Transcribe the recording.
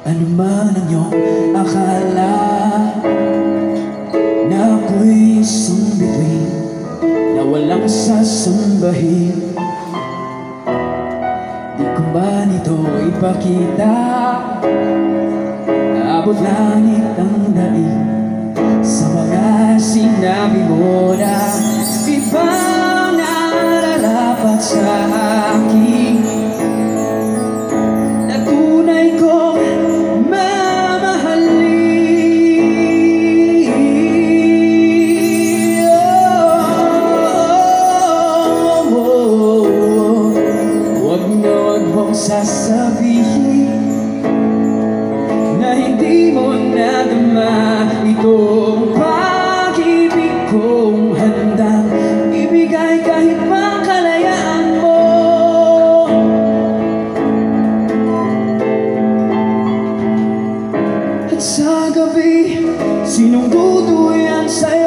Ano man ang iyong akala na ako'y sumbituin, na walang sasambahin. Di ko man ito ipakita, abot langit ang daig sa mga sinabi mo na ibang nararapat sa akin, na tunay kong mamahalin. Huwag na huwag mong sasabihin na hindi mo nadama itong pag-ibig kong handang ibigay kahit pa kalayaan mo. At sa gabi, sinong tutuyan sa'yo?